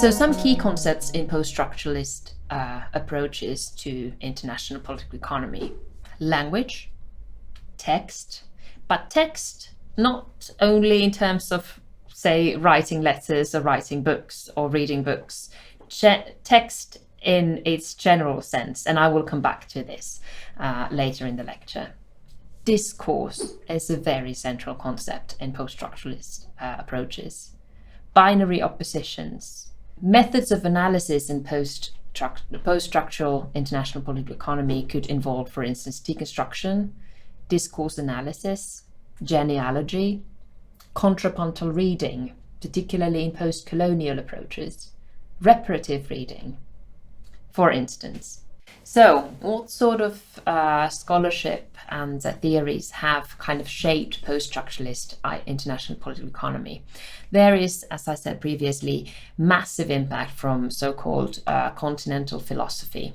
So some key concepts in post-structuralist approaches to international political economy: language, text, but text not only in terms of, say, writing letters or writing books or reading books, text in its general sense, and I will come back to this later in the lecture. Discourse is a very central concept in post-structuralist approaches. Binary oppositions, methods of analysis in post-structural international political economy could involve, for instance, deconstruction, discourse analysis, genealogy, contrapuntal reading, particularly in post-colonial approaches, reparative reading, for instance. So, what sort of scholarship and theories have kind of shaped post-structuralist international political economy? There is, as I said previously, massive impact from so-called continental philosophy.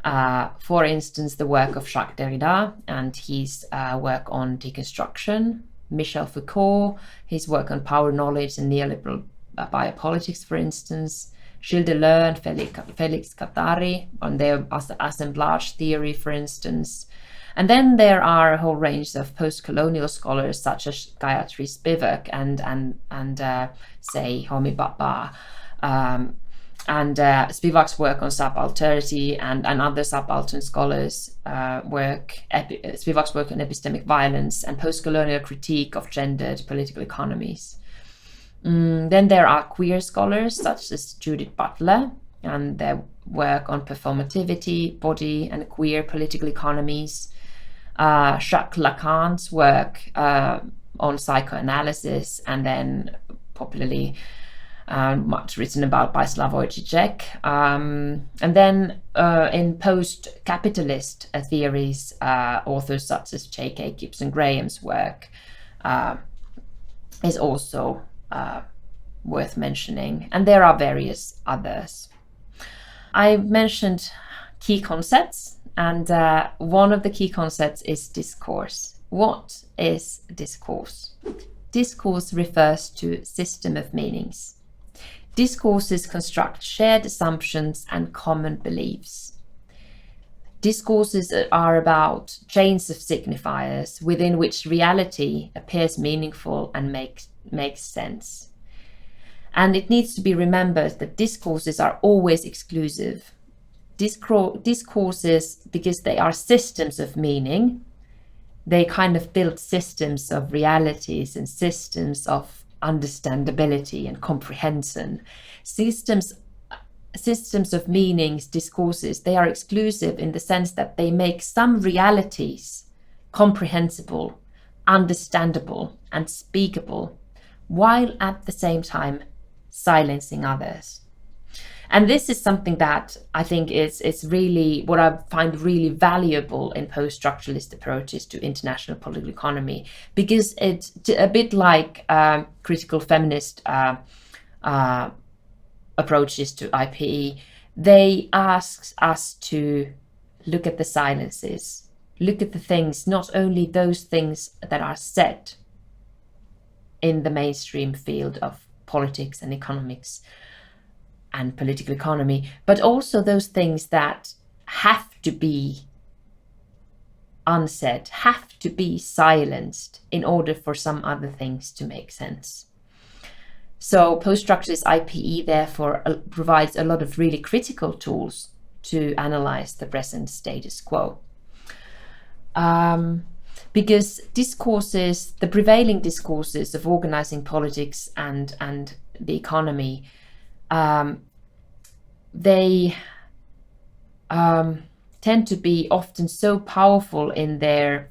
For instance, the work of Jacques Derrida and his work on deconstruction, Michel Foucault, his work on power knowledge and neoliberal biopolitics, for instance, Gilles Deleuze and Félix Guattari on their assemblage theory, for instance. And then there are a whole range of post-colonial scholars such as Gayatri Spivak and say Homi Bhabha, and Spivak's work on subalternity and other subaltern scholars' Spivak's work on epistemic violence and post-colonial critique of gendered political economies. Then there are queer scholars such as Judith Butler and their work on performativity, body, and queer political economies. Jacques Lacan's work on psychoanalysis, and then popularly much written about by Slavoj Žižek. And then in post-capitalist theories, authors such as J.K. Gibson Graham's work is also worth mentioning, and there are various others. I mentioned key concepts, and one of the key concepts is discourse. What is discourse? Discourse refers to system of meanings. Discourses construct shared assumptions and common beliefs. Discourses are about chains of signifiers within which reality appears meaningful and makes sense. And it needs to be remembered that discourses are always exclusive. Discourses, because they are systems of meaning, they kind of build systems of realities and systems of understandability and comprehension. Systems of meanings, discourses, they are exclusive in the sense that they make some realities comprehensible, understandable, and speakable, while at the same time silencing others. And this is something that I think is really what I find really valuable in post-structuralist approaches to international political economy, because it's a bit like critical feminist approaches to IPE. They ask us to look at the silences, look at the things, not only those things that are said in the mainstream field of politics and economics and political economy, but also those things that have to be unsaid, have to be silenced in order for some other things to make sense. So post-structuralist IPE therefore provides a lot of really critical tools to analyze the present status quo. Because discourses, the prevailing discourses of organizing politics and the economy, they tend to be often so powerful in their,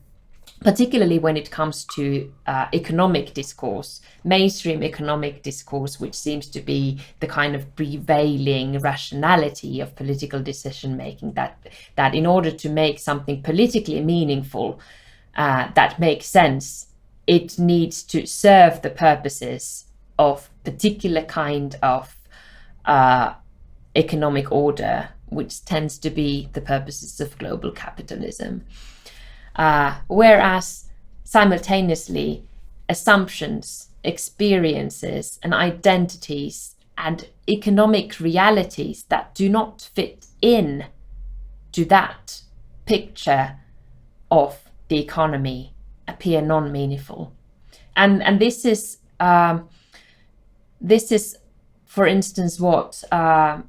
particularly when it comes to economic discourse, mainstream economic discourse, which seems to be the kind of prevailing rationality of political decision making, that in order to make something politically meaningful, that makes sense, it needs to serve the purposes of particular kind of economic order, which tends to be the purposes of global capitalism. Whereas simultaneously, assumptions, experiences, and identities and economic realities that do not fit in to that picture of the economy appear non-meaningful. And this is for instance why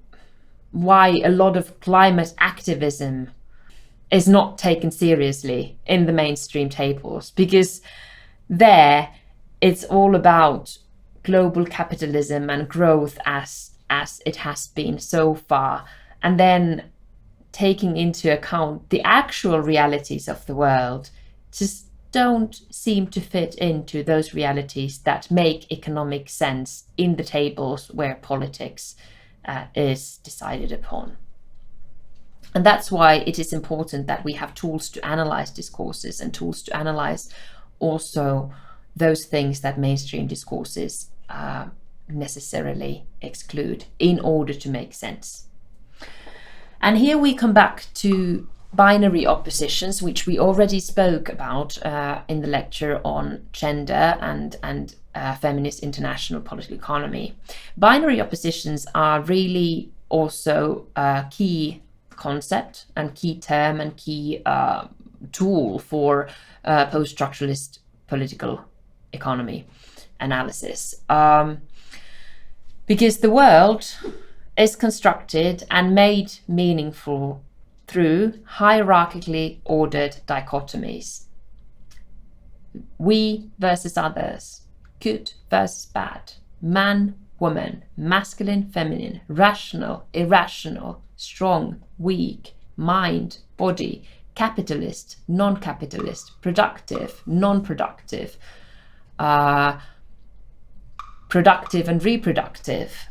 a lot of climate activism is not taken seriously in the mainstream tables, because there it's all about global capitalism and growth as it has been so far, and then taking into account the actual realities of the world just don't seem to fit into those realities that make economic sense in the tables where politics is decided upon. And that's why it is important that we have tools to analyze discourses and tools to analyze also those things that mainstream discourses necessarily exclude in order to make sense. And here we come back to binary oppositions, which we already spoke about in the lecture on gender and feminist international political economy. Binary oppositions are really also a key concept and key term and key tool for post-structuralist political economy analysis, because the world is constructed and made meaningful through hierarchically ordered dichotomies. We versus others, good versus bad, man, woman, masculine, feminine, rational, irrational, strong, weak, mind, body, capitalist, non-capitalist, productive, non-productive, productive and reproductive,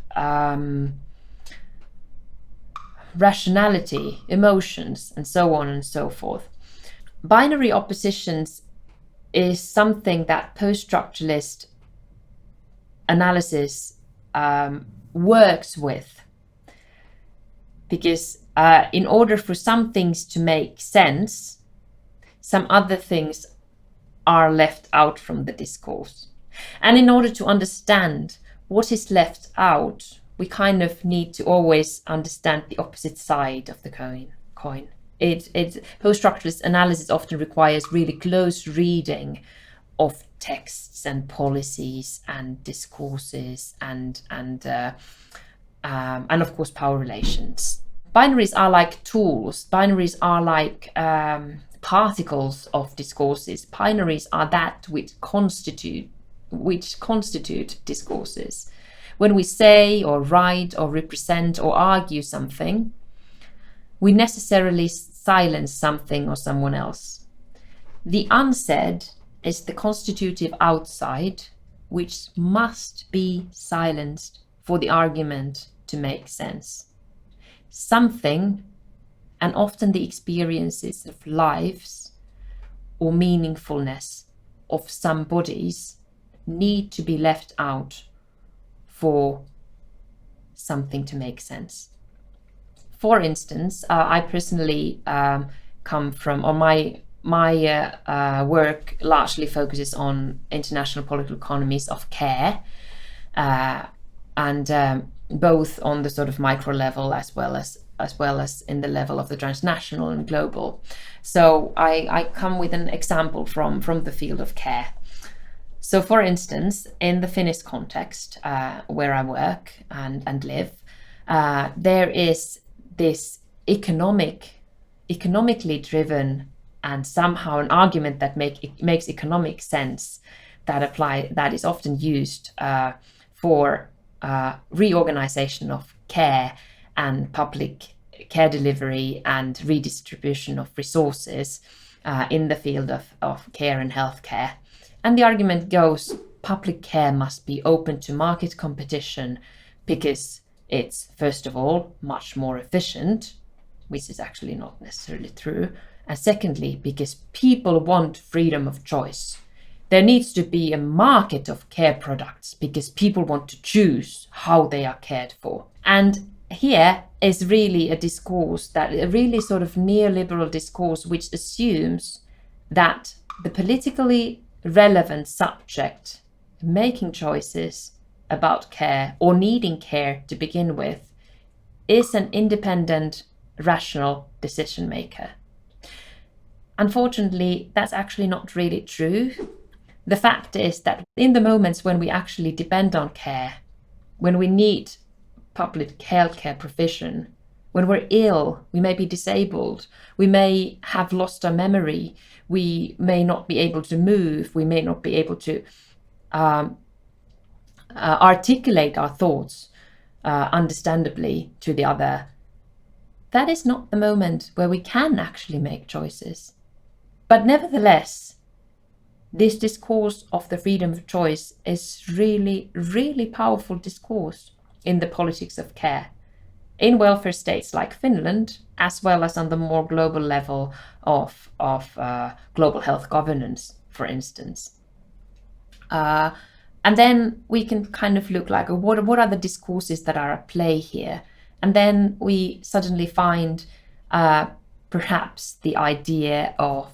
rationality, emotions, and so on and so forth. Binary oppositions is something that post-structuralist analysis works with, because in order for some things to make sense, some other things are left out from the discourse. And in order to understand what is left out, we kind of need to always understand the opposite side of the coin. Post-structuralist analysis often requires really close reading of texts and policies and discourses and of course power relations. Binaries are like tools. Binaries are like particles of discourses. Binaries are that which constitute discourses. When we say or write or represent or argue something, we necessarily silence something or someone else. The unsaid is the constitutive outside, which must be silenced for the argument to make sense. Something, and often the experiences of lives or meaningfulness of some bodies, need to be left out for something to make sense. For instance, I personally come from, or my work largely focuses on international political economies of care, and both on the sort of micro level as well as in the level of the transnational and global. So I come with an example from the field of care. So for instance, in the Finnish context where I work and live, there is this economically driven and somehow an argument that makes economic sense that is often used for reorganization of care and public care delivery and redistribution of resources in the field of care and healthcare. And the argument goes, public care must be open to market competition because it's, first of all, much more efficient, which is actually not necessarily true. And secondly, because people want freedom of choice. There needs to be a market of care products because people want to choose how they are cared for. And here is really a really sort of neoliberal discourse which assumes that the politically relevant subject making choices about care or needing care to begin with is an independent, rational decision maker. Unfortunately, that's actually not really true. The fact is that in the moments when we actually depend on care, when we need public healthcare provision, when we're ill, we may be disabled, we may have lost our memory, we may not be able to move, we may not be able to articulate our thoughts understandably to the other. That is not the moment where we can actually make choices. But nevertheless, this discourse of the freedom of choice is really, really powerful discourse in the politics of care, in welfare states like Finland, as well as on the more global level of global health governance, for instance. And then we can kind of look like, what are the discourses that are at play here? And then we suddenly find perhaps the idea of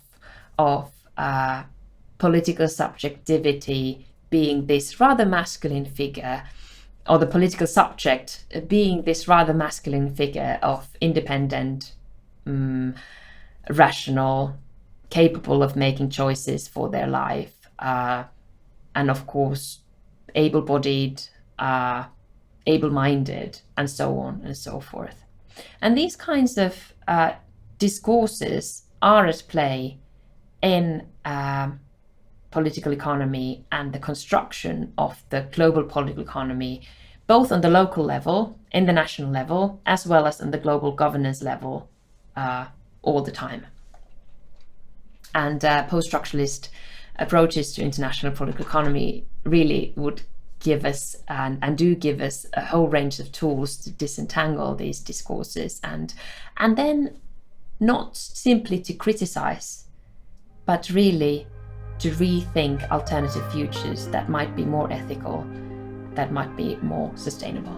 political subjectivity being this rather masculine figure, or the political subject being this rather masculine figure of independent, rational, capable of making choices for their life, and of course, able-bodied, able-minded, and so on and so forth. And these kinds of discourses are at play in political economy and the construction of the global political economy, both on the local level, in the national level, as well as on the global governance level, all the time. And post-structuralist approaches to international political economy really would give us and do give us a whole range of tools to disentangle these discourses and then not simply to criticize, but really to rethink alternative futures that might be more ethical, that might be more sustainable.